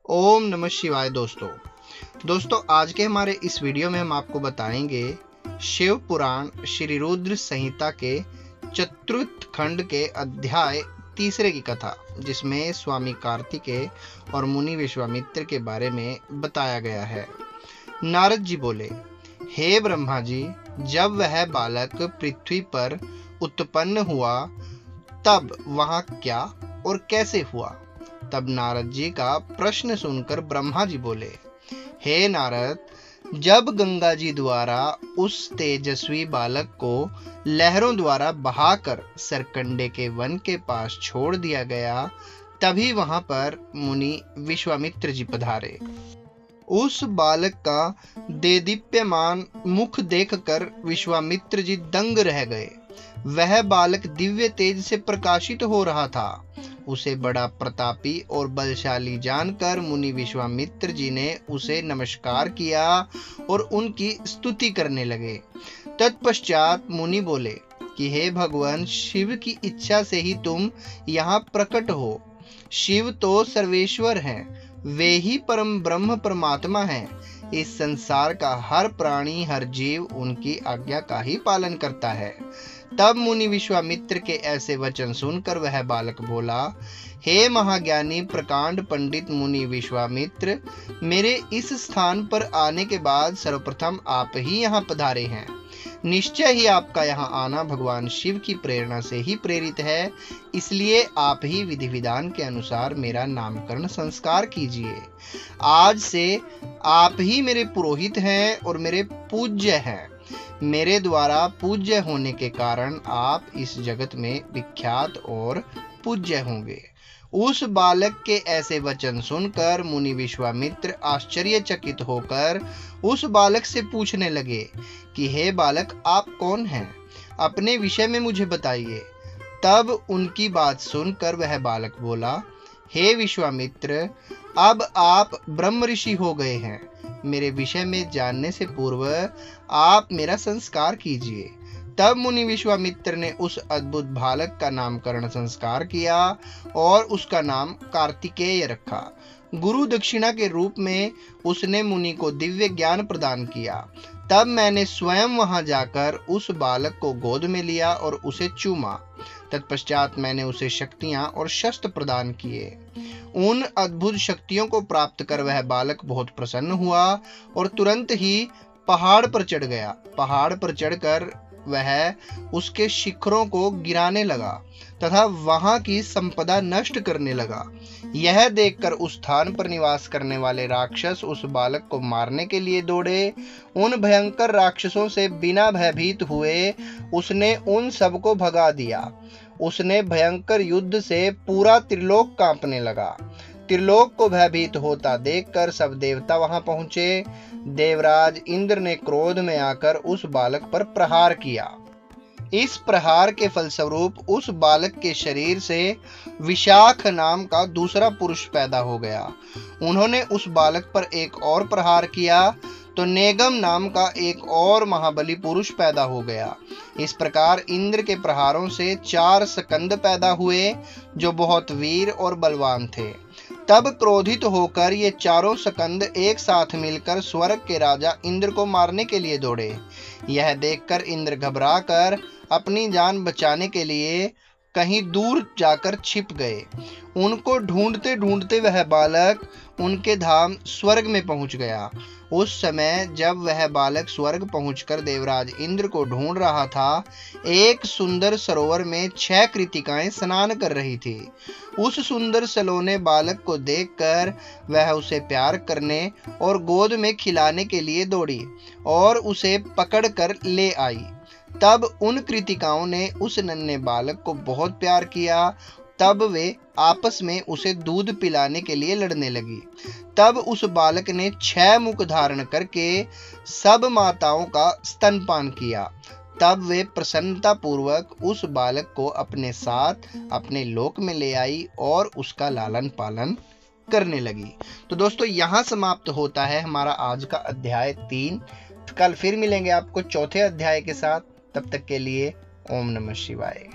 ओम नमः शिवाय। दोस्तों आज के हमारे इस वीडियो में हम आपको बताएंगे शिव पुराण श्री रुद्र संहिता के चतुर्थ खंड के अध्याय तीसरे की कथा, जिसमें स्वामी कार्तिकेय और मुनि विश्वामित्र के बारे में बताया गया है। नारद जी बोले, हे ब्रह्मा जी, जब वह बालक पृथ्वी पर उत्पन्न हुआ तब वहां क्या और कैसे हुआ? तब नारद जी का प्रश्न सुनकर ब्रह्मा जी बोले, हे नारद, जब गंगा जी द्वारा उस तेजस्वी बालक को लहरों द्वारा बहाकर सरकंडे के वन के पास छोड़ दिया गया, तभी वहां पर मुनि विश्वामित्र जी पधारे। उस बालक का देदीप्यमान मुख देखकर विश्वामित्र जी दंग रह गए। वह बालक दिव्य तेज से प्रकाशित हो रहा था। उसे बड़ा प्रतापी और बलशाली जानकर मुनि विश्वामित्र जी ने उसे नमस्कार किया और उनकी स्तुति करने लगे। तत्पश्चात मुनि बोले कि हे भगवान, शिव की इच्छा से ही तुम यहाँ प्रकट हो। शिव तो सर्वेश्वर हैं, वे ही परम ब्रह्म परमात्मा हैं। इस संसार का हर प्राणी, हर जीव उनकी आज्ञा का ही पालन करता है। तब मुनि विश्वामित्र के ऐसे वचन सुनकर वह बालक बोला, हे महाज्ञानी प्रकांड पंडित मुनि विश्वामित्र, मेरे इस स्थान पर आने के बाद सर्वप्रथम आप ही यहाँ पधारे हैं। निश्चय ही आपका यहाँ आना भगवान शिव की प्रेरणा से ही प्रेरित है, इसलिए आप ही विधि विधान के अनुसार मेरा नामकरण संस्कार कीजिए। आज से आप ही मेरे पुरोहित हैं और मेरे पूज्य हैं। मेरे द्वारा पूज्य होने के कारण आप इस जगत में विख्यात और पूज्य होंगे। उस बालक के ऐसे वचन सुनकर मुनि विश्वामित्र आश्चर्यचकित होकर उस बालक से पूछने लगे कि हे बालक, आप कौन हैं? अपने विषय में मुझे बताइए। तब उनकी बात सुनकर वह बालक बोला, हे विश्वामित्र, अब आप ब्रह्म ऋषि हो गए हैं। मेरे विषय में जानने से पूर्व आप मेरा संस्कार कीजिए। तब मुनि विश्वामित्र ने उस अद्भुत बालक का नामकरण संस्कार किया और उसका नाम कार्तिकेय रखा। गुरु दक्षिणा के रूप में उसने मुनि को दिव्य ज्ञान प्रदान किया। तब मैंने स्वयं वहां जाकर उस बालक को गोद में लिया और उसे चूमा। तत्पश्चात मैंने उसे शक्तियां और शस्त्र प्रदान किए। उन अद्भुत शक्तियों को प्राप्त कर वह बालक बहुत प्रसन्न हुआ और तुरंत ही पहाड़ पर चढ़ गया। पहाड़ पर चढ़कर वह उसके शिखरों को गिराने लगा तथा वहां की संपदा नष्ट करने लगा। यह देखकर उस स्थान पर निवास करने वाले राक्षस उस बालक को मारने के लिए दौड़े। उन भयंकर राक्षसों से बिना भयभीत हुए उसने उन सबको भगा दिया। उसने भयंकर युद्ध से पूरा त्रिलोक कांपने लगा। त्रिलोक को भयभीत होता देखकर सब देवता वहां पहुंचे। देवराज इंद्र ने क्रोध में आकर उस बालक पर प्रहार किया। इस प्रहार के फलस्वरूप उस बालक के शरीर से विशाख नाम का दूसरा पुरुष पैदा हो गया। उन्होंने उस बालक पर एक और प्रहार किया तो नेगम नाम का एक और महाबली पुरुष पैदा हो गया। इस प्रकार इंद्र के प्रहारों से 4 स्कंद पैदा हुए जो बहुत वीर और बलवान थे। तब क्रोधित होकर ये चारों स्कंद एक साथ मिलकर स्वर्ग के राजा इंद्र को मारने के लिए दौड़े। यह देखकर इंद्र घबराकर अपनी जान बचाने के लिए कहीं दूर जाकर छिप गए। उनको ढूंढते ढूंढते वह बालक उनके धाम स्वर्ग में पहुंच गया। उस समय जब वह बालक स्वर्ग पहुंचकर देवराज इंद्र को ढूंढ रहा था, एक सुंदर सरोवर में 6 कृतिकाएं स्नान कर रही थी। उस सुंदर सलोने बालक को देखकर वह उसे प्यार करने और गोद में खिलाने के लिए दौड़ी और उसे पकड़कर ले आई। तब उन कृतिकाओं ने उस नन्हे बालक को बहुत प्यार किया। तब वे आपस में उसे दूध पिलाने के लिए लड़ने लगी। तब उस बालक ने 6 मुख धारण करके सब माताओं का स्तनपान किया। तब वे प्रसन्नता पूर्वक उस बालक को अपने साथ अपने लोक में ले आई और उसका लालन पालन करने लगी। तो दोस्तों, यहाँ समाप्त होता है हमारा आज का अध्याय 3। कल फिर मिलेंगे आपको चौथे अध्याय के साथ। तब तक के लिए ओम नमः शिवाय।